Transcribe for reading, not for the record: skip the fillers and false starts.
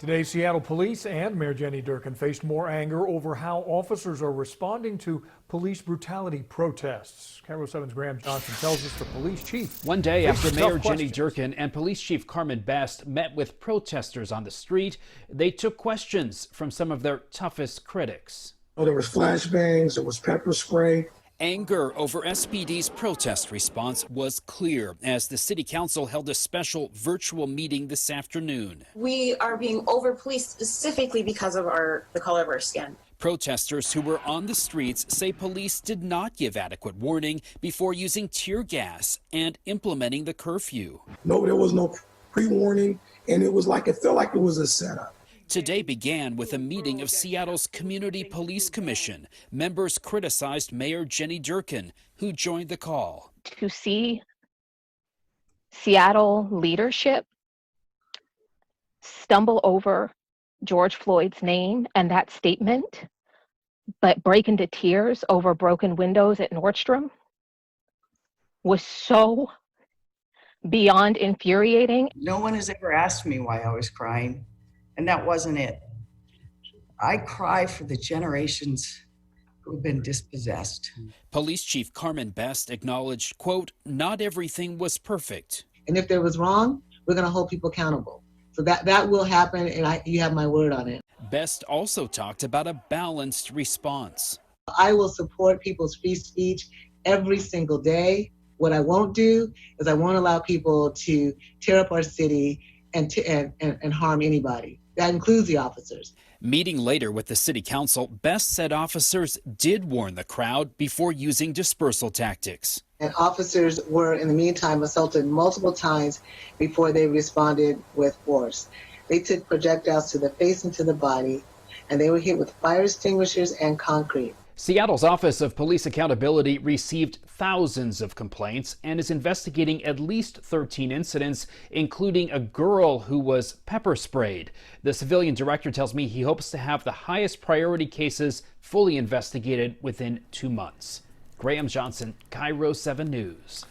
Today, Seattle police and Mayor Jenny Durkan faced more anger over how officers are responding to police brutality protests. KIRO 7's Graham Johnson tells us the police chief. One day after faced Mayor tough Jenny questions. Durkan and Police Chief Carmen Best met with protesters on the street, they took questions from some of their toughest critics. Oh, there was flashbangs, there was pepper spray. Anger over SPD's protest response was clear as the city council held a special virtual meeting this afternoon. We are being over-policed specifically because of the color of our skin. Protesters who were on the streets say police did not give adequate warning before using tear gas and implementing the curfew. No, there was no pre-warning, and it felt like it was a setup. Today began with a meeting of Seattle's Community Police Commission. Members criticized Mayor Jenny Durkan, who joined the call. To see Seattle leadership stumble over George Floyd's name and that statement, but break into tears over broken windows at Nordstrom was so beyond infuriating. No one has ever asked me why I was crying. And that wasn't it. I cry for the generations who have been dispossessed. Police Chief Carmen Best acknowledged, quote, "Not everything was perfect." And if there was wrong, we're going to hold people accountable. So that will happen, and you have my word on it. Best also talked about a balanced response. I will support people's free speech every single day. What I won't do is I won't allow people to tear up our city and harm anybody. That includes the officers. Meeting later with the city council, Best said officers did warn the crowd before using dispersal tactics. And officers were, in the meantime, assaulted multiple times before they responded with force. They took projectiles to the face and to the body, and they were hit with fire extinguishers and concrete. Seattle's Office of Police Accountability received thousands of complaints and is investigating at least 13 incidents, including a girl who was pepper sprayed. The civilian director tells me he hopes to have the highest priority cases fully investigated within 2 months. Graham Johnson, KIRO 7 News.